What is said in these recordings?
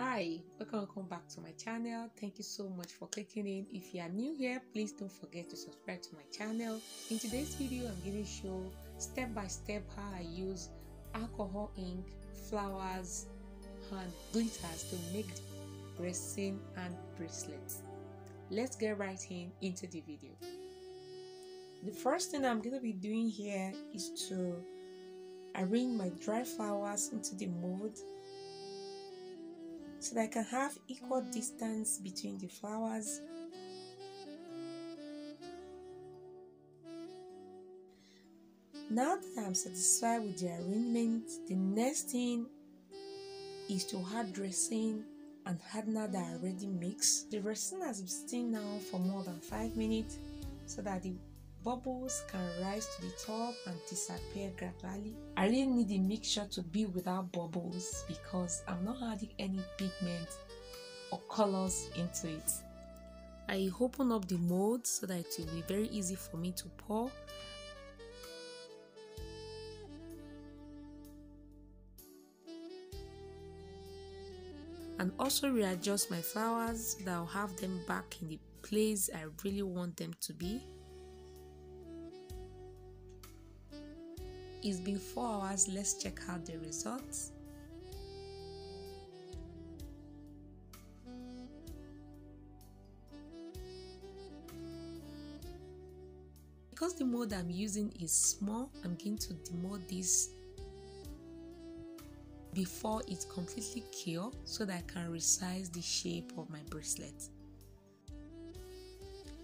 Hi, welcome back to my channel. Thank you so much for clicking in. If you are new here, please don't forget to subscribe to my channel. In today's video, I'm going to show step by step how I use alcohol ink, flowers and glitters to make resin and bracelets. Let's get right into the video. The first thing I'm going to be doing here is to arrange my dry flowers into the mold so that I can have equal distance between the flowers. Now that I'm satisfied with the arrangement, the next thing is to add resin and hardener that I already mixed. The resin has been sitting now for more than 5 minutes so that the bubbles can rise to the top and disappear gradually. I really need the mixture to be without bubbles because I'm not adding any pigment or colors into it. I open up the mold so that it will be very easy for me to pour. And also readjust my flowers so that I'll have them back in the place I really want them to be. It's been 4 hours, let's check out the results. Because the mold I'm using is small, I'm going to demold this before it's completely cured so that I can resize the shape of my bracelet.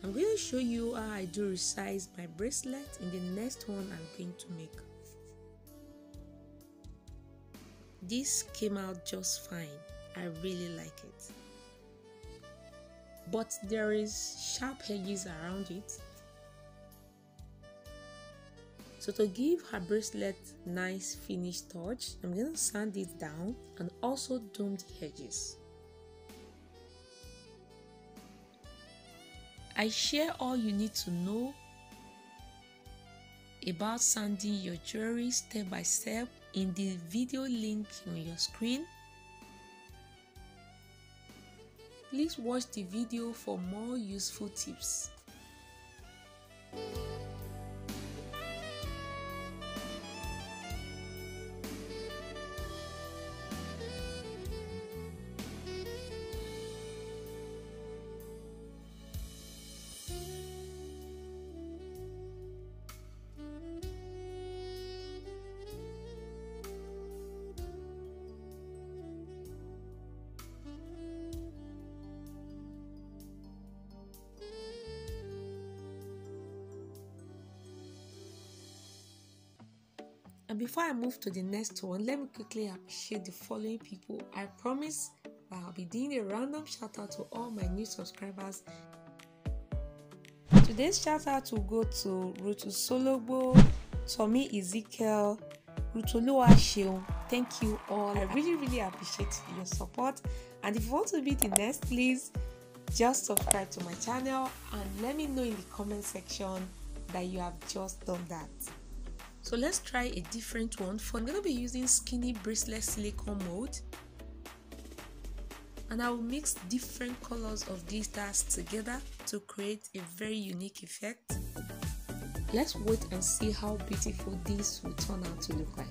I'm going to show you how I do resize my bracelet in the next one I'm going to make. This came out just fine. I really like it. But there is sharp edges around it. So to give her bracelet nice finished touch, I'm going to sand it down and also dome the edges. I share all you need to know about sanding your jewelry step by step in the video link on your screen. Please watch the video for more useful tips. And before I move to the next one, let me quickly appreciate the following people. I promise that I'll be doing a random shout out to all my new subscribers. Today's shout out will go to Rutu Sologbo, Tommy Ezekiel, Rutoluwa Sheon. Thank you all. I really appreciate your support. And if you want to be the next, please just subscribe to my channel and let me know in the comment section that you have just done that. So let's try a different one. I'm going to be using skinny bracelet silicone mold, and I will mix different colors of glitters together to create a very unique effect. Let's wait and see how beautiful this will turn out to look like.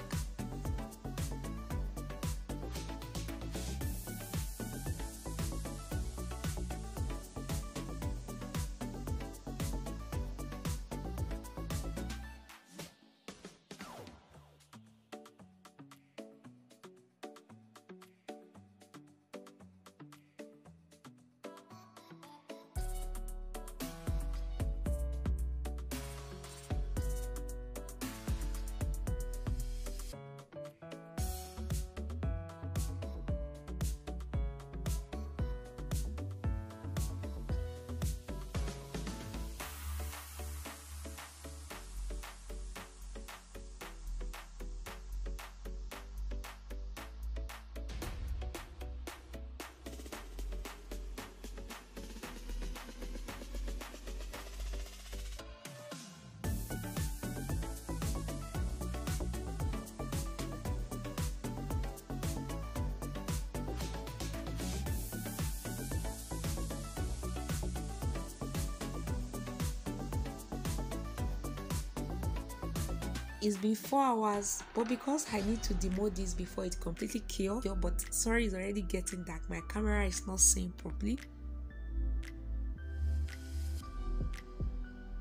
It's been 4 hours, but because I need to demold this before it completely cures, but sorry, it's already getting dark. My camera is not seeing properly.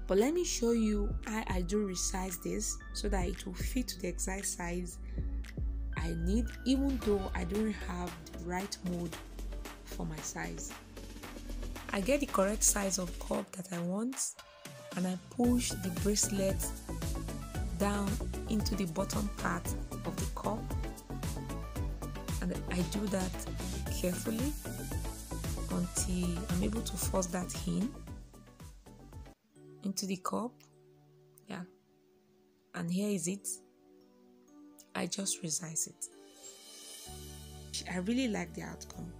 But let me show you how I do resize this so that it will fit to the exact size I need, even though I don't have the right mold for my size. I get the correct size of cup that I want, and I push the bracelet down into the bottom part of the cup, and I do that carefully until I'm able to force that in into the cup. Yeah, and here is it. I just resize it. I really like the outcome.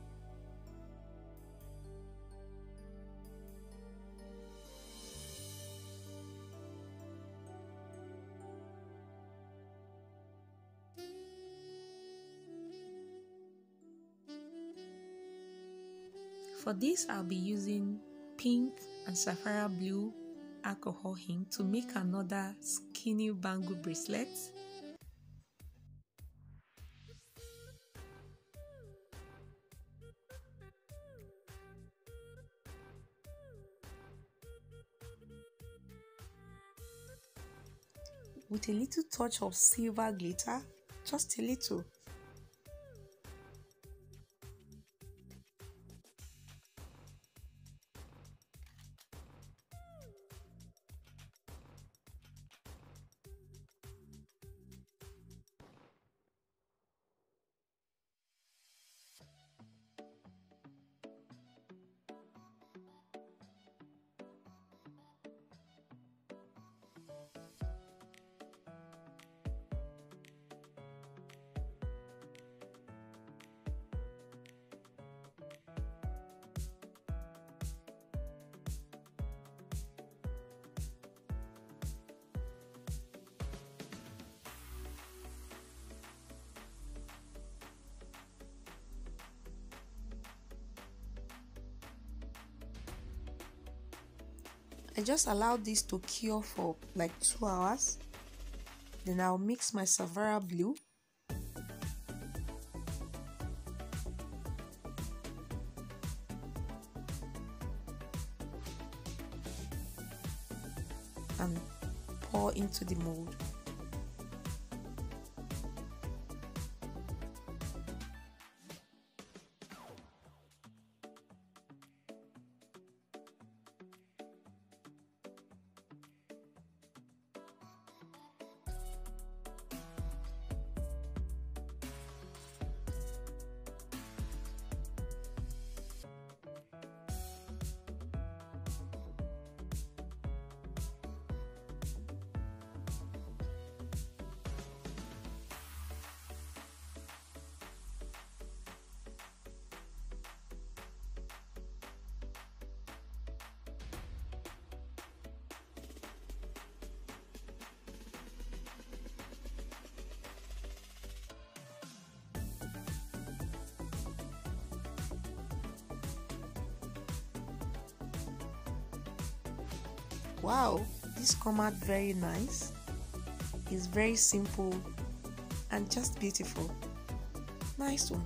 For this, I'll be using pink and sapphire blue alcohol ink to make another skinny bangle bracelet. With a little touch of silver glitter, just a little. I just allow this to cure for like 2 hours. Then I'll mix my sapphire blue and pour into the mold. Wow, this come out very nice. It's very simple and just beautiful. Nice one.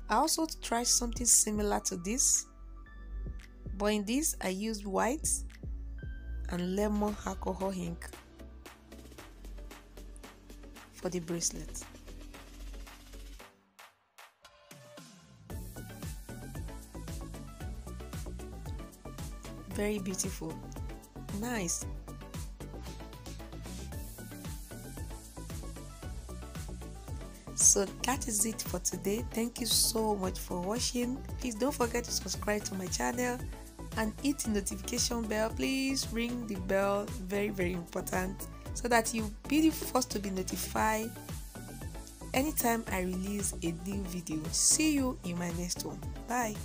I also tried something similar to this, but in this I used white and lemon alcohol ink for the bracelet. Very beautiful. Nice. So that is it for today. Thank you so much for watching. Please don't forget to subscribe to my channel and hit the notification bell. Please ring the bell, very important, so that you'll be the first to be notified anytime I release a new video. See you in my next one. Bye.